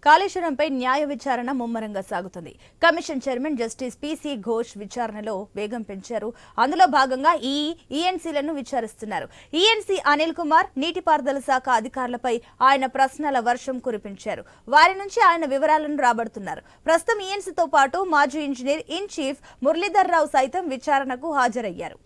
కాళేశ్వరంపై న్యాయ విచారణ ముమ్మరంగా సాగుతుంది. Commission chairman justice PC Ghosh విచారణలో వేగం పెంచారు. అందులో భాగంగా ఈఎన్సీలను విచారిస్తున్నారు. ఈఎన్సీ అనిల్ కుమార్ నీటిపారుదల శాఖ అధికారులపై ఆయన ప్రశ్నల వర్షం కురిపించారు. వారి నుంచి ఆయన వివరాలను రాబడుతున్నారు. ప్రస్తుతం ఈఎన్సీతో పాటు మాజీ engineer in chief Muralidhar Rao సైతం విచారణకు హాజరయ్యారు.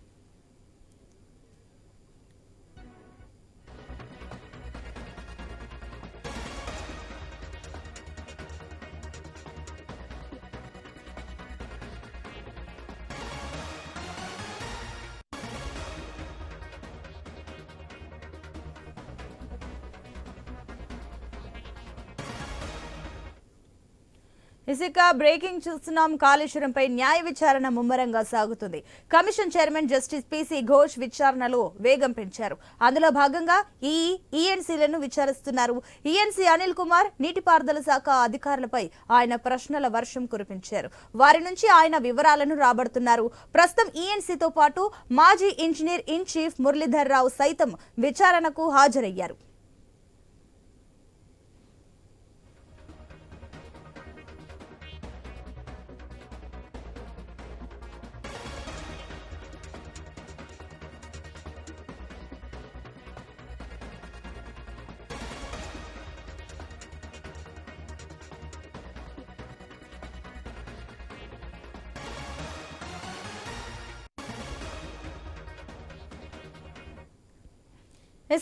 ఇసుక బ్రేకింగ్ చూస్తున్నాం. కాళేశ్వరంపై న్యాయ విచారణ ముమ్మరంగా సాగుతుంది. Commission chairman justice PC Ghosh విచారణలో వేగం పెంచారు. అందులో భాగంగా ఈఎన్సీలను విచారిస్తున్నారు. ఈఎన్సీ అనిల్ కుమార్ నీటిపారుదల శాఖ అధికారులపై ఆయన ప్రశ్నల వర్షం కురిపించారు. వారి నుంచి ఆయన వివరాలను రాబడుతున్నారు. ప్రస్తుతం ఈఎన్సీతో పాటు మాజీ engineer in chief Muralidhar Rao సైతం విచారణకు హాజరయ్యారు.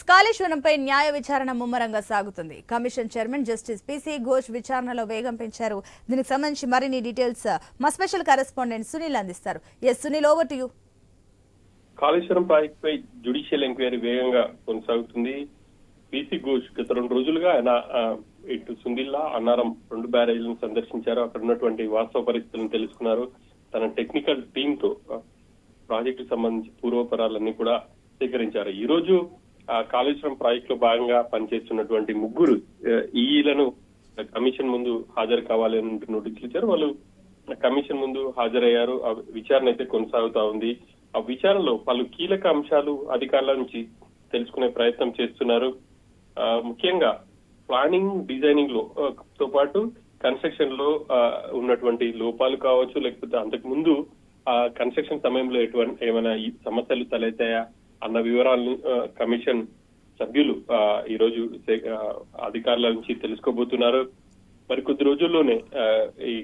కాళేశ్వరంపై న్యాయ విచారణ ముమ్మరంగా సాగుతుంది. Commission chairman justice PC Ghosh విచారణలో వేగం పెంచారు. దీనికి సంబంధించి మరిన్ని డీటెయిల్స్ మా స్పెషల్ కరెస్పాండెంట్ సునీల్ అందిస్తారు. Yes Sunil, over to you. Kaleshwaram ప్రాజెక్టుపై జ్యుడిషియల్ ఎంక్వైరీ వేగంగా కొనసాగుతుంది. పిసి ఘోష్ గత 2 రోజులుగా ఆయన ఇటు సుందిల్లా, అన్నారం 2 బ్యారేజ్లను సందర్శించారు. అక్కడ ఉన్నటువంటి వాస్తవ పరిస్థితులను తెలుసుకున్నారు. తన టెక్నికల్ టీమ్ తో ప్రాజెక్టు సంబంధించి పూర్వపరాలన్నీ కూడా సేకరించారు. ఈ రోజు కాళేశ్వరం ప్రాజెక్ట్ లో భాగంగా పనిచేస్తున్నటువంటి 3 ఈలను కమిషన్ ముందు హాజరు కావాలని నోటీసులు ఇచ్చారు. వాళ్ళు కమిషన్ ముందు హాజరయ్యారు. ఆ విచారణ అయితే కొనసాగుతా ఉంది. ఆ విచారణలో పలు కీలక అంశాలు అధికారుల నుంచి తెలుసుకునే ప్రయత్నం చేస్తున్నారు. ముఖ్యంగా ప్లానింగ్, డిజైనింగ్ లో తో పాటు కన్స్ట్రక్షన్ లో ఉన్నటువంటి లోపాలు కావచ్చు, లేకపోతే అంతకు ముందు కన్స్ట్రక్షన్ సమయంలో ఏమైనా సమస్యలు తలెత్తాయా అన్న వివరాలను కమిషన్ సభ్యులు ఈ రోజు అధికారుల నుంచి తెలుసుకోబోతున్నారు. మరి కొద్ది రోజుల్లోనే ఈ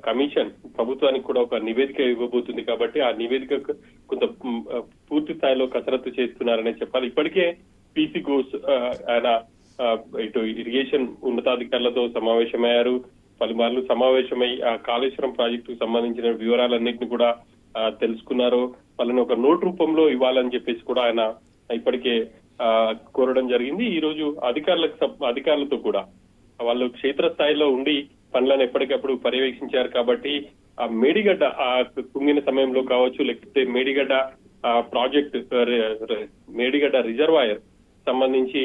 కమిషన్ ప్రభుత్వానికి కూడా ఒక నివేదిక ఇవ్వబోతుంది. కాబట్టి ఆ నివేదిక కొంత పూర్తి స్థాయిలో కసరత్తు చేస్తున్నారనే చెప్పాలి. ఇప్పటికే పిసి ఘోష్ ఆయన ఇటు ఇరిగేషన్ ఉన్నతాధికారులతో సమావేశమయ్యారు. పలుమార్లు సమావేశమై ఆ కాళేశ్వరం ప్రాజెక్టుకు సంబంధించిన వివరాలన్నింటినీ కూడా తెలుసుకున్నారు. వాళ్ళని ఒక నోట్ రూపంలో ఇవ్వాలని చెప్పేసి కూడా ఆయన ఇప్పటికే కోరడం జరిగింది. ఈ రోజు అధికారులతో కూడా వాళ్ళు క్షేత్రస్థాయిలో ఉండి పనులను ఎప్పటికప్పుడు పర్యవేక్షించారు. కాబట్టి ఆ మేడిగడ్డ కుంగిన సమయంలో కావచ్చు, లేకపోతే మేడిగడ్డ ప్రాజెక్ట్ మేడిగడ్డ రిజర్వాయర్ సంబంధించి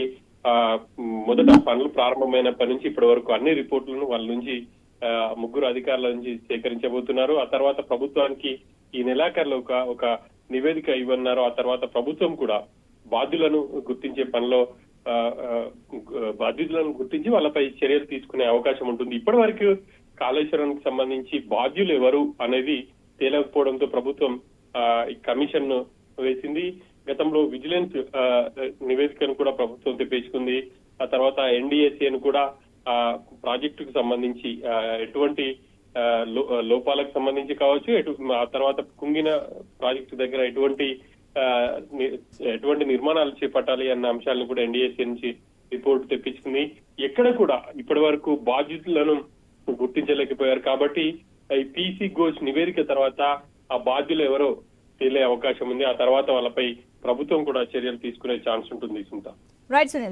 మొదట పనులు ప్రారంభమైనప్పటి నుంచి ఇప్పటి వరకు అన్ని రిపోర్టులను వాళ్ళ నుంచి 3 అధికారుల నుంచి సేకరించబోతున్నారు. ఆ తర్వాత ప్రభుత్వానికి ఈ నెలాఖరులో ఒక నివేదిక ఇవ్వన్నారు. ఆ తర్వాత ప్రభుత్వం కూడా బాధ్యులను గుర్తించే పనిలో బాధ్యులను గుర్తించి వాళ్ళపై చర్యలు తీసుకునే అవకాశం ఉంటుంది. ఇప్పటి వరకు కాళేశ్వరానికి సంబంధించి బాధ్యులు ఎవరు అనేది తేలకపోవడంతో ప్రభుత్వం ఈ కమిషన్ వేసింది. గతంలో విజిలెన్స్ నివేదికను కూడా ప్రభుత్వం తెప్పించుకుంది. ఆ తర్వాత ఎన్డీఎస్ఏను కూడా ప్రాజెక్టుకు సంబంధించి ఎటువంటి లోపాలకు సంబంధించి కావచ్చు, ఆ తర్వాత కుంగిన ప్రాజెక్టు దగ్గర ఎటువంటి నిర్మాణాలు చేపట్టాలి అన్న అంశాలను కూడా ఎన్డీఎస్ఏ నుంచి రిపోర్ట్ తెప్పించుకుంది. ఎక్కడ కూడా ఇప్పటి వరకు బాధ్యతలను గుర్తించలేకపోయారు. కాబట్టి ఈ పిసి ఘోష్ నివేదిక తర్వాత ఆ బాధ్యులు ఎవరో తేలే అవకాశం ఉంది. ఆ తర్వాత వాళ్ళపై ప్రభుత్వం కూడా చర్యలు తీసుకునే ఛాన్స్ ఉంటుంది. రైట్ సునీల్.